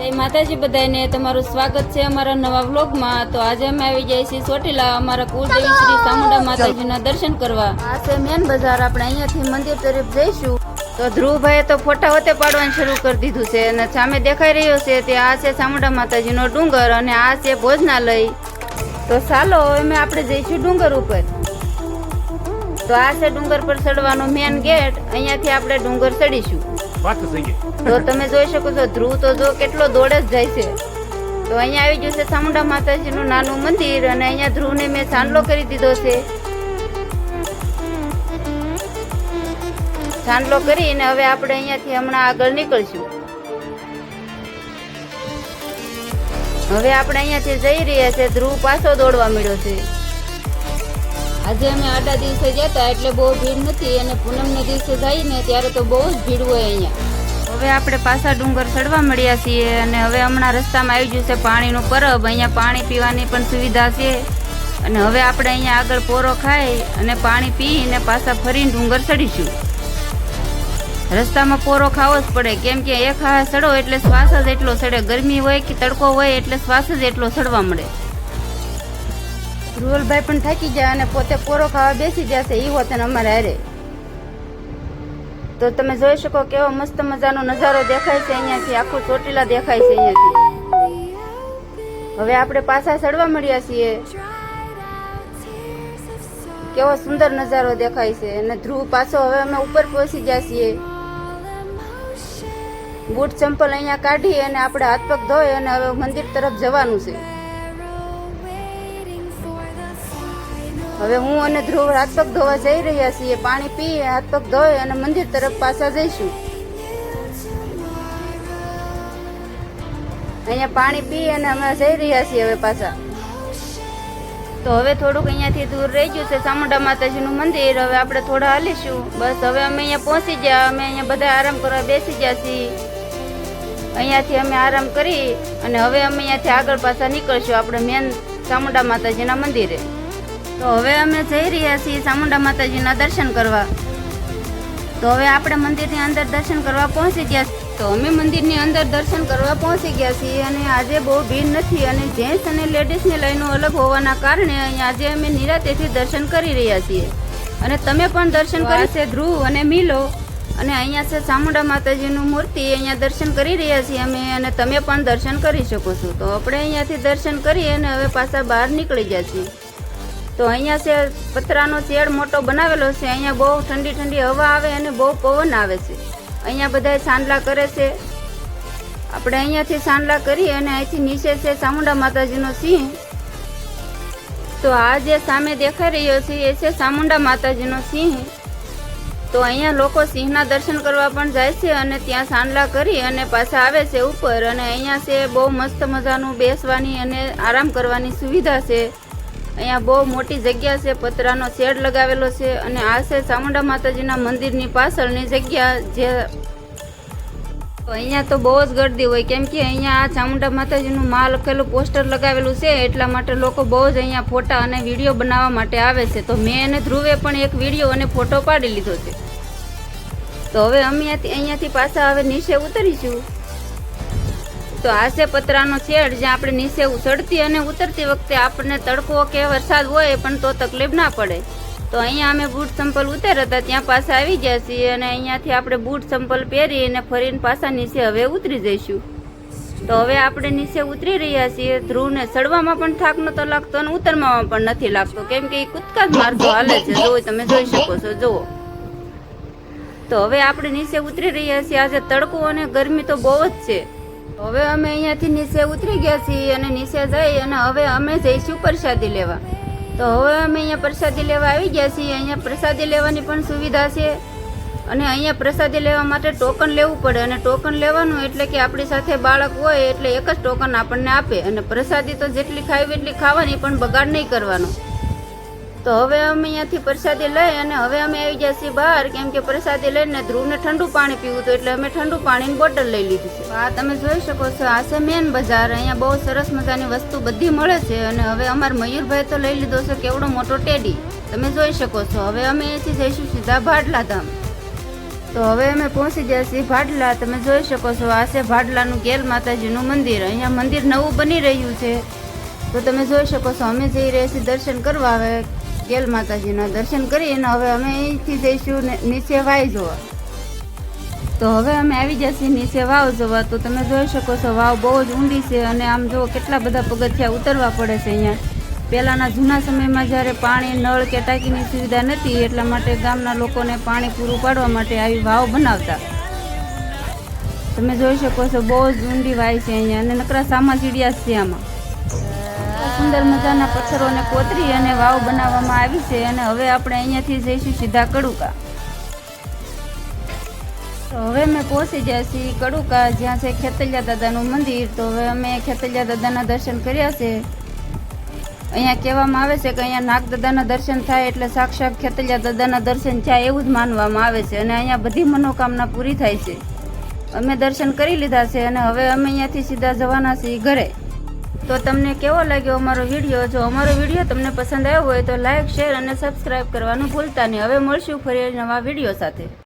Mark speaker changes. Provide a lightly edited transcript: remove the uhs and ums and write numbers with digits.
Speaker 1: જય માતાજી બધાને તમારું સ્વાગત છે અમારા નવા વ્લોગમાં। તો આજે અમે આવી જઈએ છીએ ચોટીલા અમારા કુળદેવી શ્રી ચામુંડા માતાજીના દર્શન કરવા। આ છે મેન બજાર, આપણે અહીંયાથી મંદિર તરફ જઈશું। તો ધ્રુવભાઈએ તો ફોટા વતે પાડવાનું શરૂ કરી દીધું છે અને સામે દેખાઈ રહ્યો છે તે આ છે ચામુંડા માતાજીનો ડુંગર અને આ છે ભોજનાલય। તો ચાલો અમે આપણે જઈશું ડુંગર ઉપર। તો આ છે ડુંગર પર ચડવાનો મેન ગેટ, અહીંયાથી આપણે ડુંગર ચડીશું। તો તમે જોઈ શકો છો ધ્રુવ તો જો કેટલો દોડે જ જાય છે। તો અહીંયા આવી ગયું છે ચામુંડા માતાજીનું નાનું મંદિર અને અહીંયા ધ્રુવને મેં ચાંદલો કરી દીધો છે। ચાંદલો કરીને હવે આપણે અહીંયાથી હમણાં આગળ નીકળશું। હવે આપણે અહીંયાથી જઈ રહ્યા છે, ધ્રુવ પાછો દોડવા મળ્યો છે। આજે અમે આડા દિવસે જતા એટલે બહુ ભીડ નથી અને પૂનમના દિવસે જઈને ત્યારે તો બહુ જ ભીડ હોય અહીંયા। હવે આપણે પાછા ડુંગર ચડવા મળ્યા છીએ અને હવે હમણાં રસ્તામાં આવી ગયું છે પાણીનું પરબ। અહીંયા પાણી પીવાની પણ સુવિધા છે અને હવે આપણે અહીંયા આગળ પોરો ખાઈ અને પાણી પીને પાછા ફરીને ડુંગર ચડીશું। રસ્તામાં પોરો ખાવો જ પડે, કેમ કે એક હાથે ચડો એટલે શ્વાસ જ એટલો ચડે, ગરમી હોય કે તડકો હોય એટલે શ્વાસ જ એટલો ચડવા મળે। ધ્રુવલભાઈ પણ થાકી જાય અને પોતે પોરો ખાવા બેસી જશે એ હોતે અમારે હારે। તો તમે જોઈ શકો કેવો મસ્ત મજાનો નજારો દેખાય છે, અહીંયાથી આખું ચોટીલા દેખાય છે અહીંયાથી। હવે આપણે પાછા ચડવા મળ્યા છીએ, કેવો સુંદર નજારો દેખાય છે અને ધ્રુવ પાછો હવે અમે ઉપર પહોંચી ગયા છીએ। બૂટ ચંપલ અહીંયા કાઢી અને આપણે હાથ પગ ધોઈ અને હવે મંદિર તરફ જવાનું છે। હવે હું અને ધ્રુવ હાથ પગ ધોવા જઈ રહ્યા છીએ, પાણી પી હાથ પગ ધોઈ અને મંદિર તરફ પાછા જઈશું। અહીંયા પાણી પી અને અમે જઈ રહ્યા છીએ હવે પાછા। તો હવે થોડુંક અહીંયાથી દૂર રહી ગયું છે ચામુંડા માતાજીનું મંદિર, હવે આપણે થોડા હાલીશું। બસ હવે અમે અહીંયા પહોંચી ગયા, અમે અહીંયા બધા આરામ કરવા બેસી ગયા છીએ। અહીંયાથી અમે આરામ કરી અને હવે અમે અહીંયાથી આગળ પાછા નીકળશું આપણે મેન ચામુંડા માતાજીના મંદિરે। તો હવે અમે જઈ રહ્યા છીએ ચામુંડા માતાજીના દર્શન કરવા। તો હવે આપણે મંદિરની અંદર દર્શન કરવા પહોંચી ગયા। તો અમે મંદિરની અંદર દર્શન કરવા પહોંચી ગયા છીએ અને આજે બહુ ભીડ નથી અને જેન્ટ્સ અને લેડીઝની લાઈનો અલગ હોવાના કારણે અહીંયા આજે અમે નિરાંતેથી દર્શન કરી રહ્યા છીએ અને તમે પણ દર્શન કરી છે ધ્રુવ અને મિલો અને અહીંયા છે ચામુંડા માતાજીનું મૂર્તિ, અહીંયા દર્શન કરી રહ્યા છીએ અમે અને તમે પણ દર્શન કરી શકો છો। તો આપણે અહીંયાથી દર્શન કરી અને હવે પાછા બહાર નીકળી ગયા છીએ। તો અહીંયા છે પતરાનો શેડ મોટો બનાવેલો છે, અહીંયા બહુ ઠંડી ઠંડી હવા આવે અને બહુ પવન આવે છે। અહીંયા બધા ચાંદલા કરે છે, આપણે અહીંયાથી ચાંદલા કરી અને અહીંથી નીચે છે ચામુંડા માતાજીનો સિંહ। તો આ જે સામે દેખાઈ રહ્યો છે એ છે ચામુંડા માતાજીનો સિંહ। તો અહીંયા લોકો સિંહના દર્શન કરવા પણ જાય છે અને ત્યાં ચાંદલા કરી અને પાછા આવે છે ઉપર અને અહીંયા છે બહુ મસ્ત મજાનું બેસવાની અને આરામ કરવાની સુવિધા છે। અહીંયા બહુ મોટી જગ્યા છે, પતરાનો શેડ લગાવેલો છે અને આ છે ચામુંડા માતાજીના મંદિરની પાછળની જગ્યા। જે અહીંયા તો બહુ જ ગર્દી હોય, કેમ કે અહીંયા આ ચામુંડા માતાજીનું માં લખેલું પોસ્ટર લગાવેલું છે, એટલા માટે લોકો બહુ જ અહીંયા ફોટા અને વિડીયો બનાવવા માટે આવે છે। તો મેં અને ધ્રુવે પણ એક વિડીયો અને ફોટો પાડી લીધો છે। તો હવે અમે અહીંયાથી પાછા હવે નીચે ઉતરીશું। તો આ છે પતરાનો શેડ, જ્યાં આપણે નીચે ચડતી અને ઉતરતી વખતે આપણને તડકો કે વરસાદ હોય પણ તો તકલીફ ના પડે। તો અહીંયા અમે બૂટ ચંપલ ઉતર્યા હતા, ત્યાં પાછા આવી ગયા છીએ અને અહીંયાથી આપણે બૂટ ચંપલ પહેરી અને ફરીને પાછા નીચે હવે ઉતરી જઈશું। તો હવે આપણે નીચે ઉતરી રહ્યા છીએ। ધ્રુવને ચડવામાં પણ થાક નતો લાગતો અને ઉતરવામાં પણ નથી લાગતો, કેમ કે એ કૂદકા જ મારતો હાલે છે, જો તમે જોઈ શકો છો જુઓ। તો હવે આપણે નીચે ઉતરી રહ્યા છીએ, આજે તડકો અને ગરમી તો બહુ જ છે। હવે અમે અહીંયાથી નીચે ઉતરી ગયા છીએ અને નીચે જઈ અને હવે અમે જઈશું પ્રસાદી લેવા। તો હવે અમે અહીંયા પ્રસાદી લેવા આવી ગયા છીએ। અહીંયા પ્રસાદી લેવાની પણ સુવિધા છે અને અહીંયા પ્રસાદી લેવા માટે ટોકન લેવું પડે અને ટોકન લેવાનું એટલે કે આપણી સાથે બાળક હોય એટલે એક જ ટોકન આપણને આપે અને પ્રસાદી તો જેટલી ખાવી એટલી ખાવાની, પણ બગાડ નહીં કરવાનો। તો હવે અમે અહીંયાથી પ્રસાદી લઈ અને હવે અમે આવી ગયા છીએ બહાર, કેમ કે પ્રસાદી લઈને ધ્રુવને ઠંડુ પાણી પીવું હતું એટલે અમે ઠંડુ પાણીની બોટલ લઈ લીધી છે। આ તમે જોઈ શકો છો, આ છે મેન બજાર, અહીંયા બહુ સરસ મજાની વસ્તુ બધી મળે છે અને હવે અમારા મયુરભાઈ તો લઈ લીધો છે કેવડો મોટો ટેડી, તમે જોઈ શકો છો। હવે અમે અહીંયાથી જઈશું સીધા ભાડલા ધામ। તો હવે અમે પહોંચી ગયા છીએ ભાડલા. તમે જોઈ શકો છો આ છે ભાડલાનું કેલ માતાજીનું મંદિર. અહીંયા મંદિર નવું બની રહ્યું છે. તો તમે જોઈ શકો છો અમે જઈ રહ્યા છીએ દર્શન કરવા. હવે કેલ માતાજીના દર્શન કરીને હવે અમે અહીંથી જઈશું નીચે વાવ જોવા. તો હવે અમે આવી ગયા છીએ નીચે વાવ જોવા. તો તમે જોઈ શકો છો વાવ બહુ જ ઊંડી છે અને આમ જો કેટલા બધા પગથિયા ઉતરવા પડે છે અહીંયા. પહેલાંના જૂના સમયમાં જ્યારે પાણી નળ કે ટાંકીની સુવિધા નથી એટલા માટે ગામના લોકોને પાણી પૂરું પાડવા માટે આવી વાવ બનાવતા. તમે જોઈ શકો છો બહુ જ ઊંડી વાય છે અહીંયા અને નકરા સામા ચીડિયા છે આમાં. સુંદર મજાના પથ્થરોને કોતરી અને વાવ બનાવવામાં આવી છે અને હવે આપણે અહીંયાથી જઈશું સીધા કડુકા. તો હવે અમે પહોંચી ગયા છીએ કડુકા, જ્યાં છે ખેતલિયા દાદાનું મંદિર. તો હવે અમે ખેતલિયા દાદાના દર્શન કર્યા છે. અહીંયા કહેવામાં આવે છે કે અહીંયા નાગદાદાના દર્શન થાય એટલે સાક્ષાત ખેતલિયા દાદાના દર્શન થાય એવું જ માનવામાં આવે છે અને અહીંયા બધી મનોકામના પૂરી થાય છે. અમે દર્શન કરી લીધા છે અને હવે અમે અહીંયાથી સીધા જવાના છીએ ઘરે. તો તમને કેવો લાગ્યો અમારો વિડીયો? જો અમારો વિડીયો તમને પસંદ આવ્યો હોય તો લાઇક, શેર અને સબસ્ક્રાઈબ કરવાનું ભૂલતા નહીં. હવે મળશું ફરી નવા વિડીયો સાથે.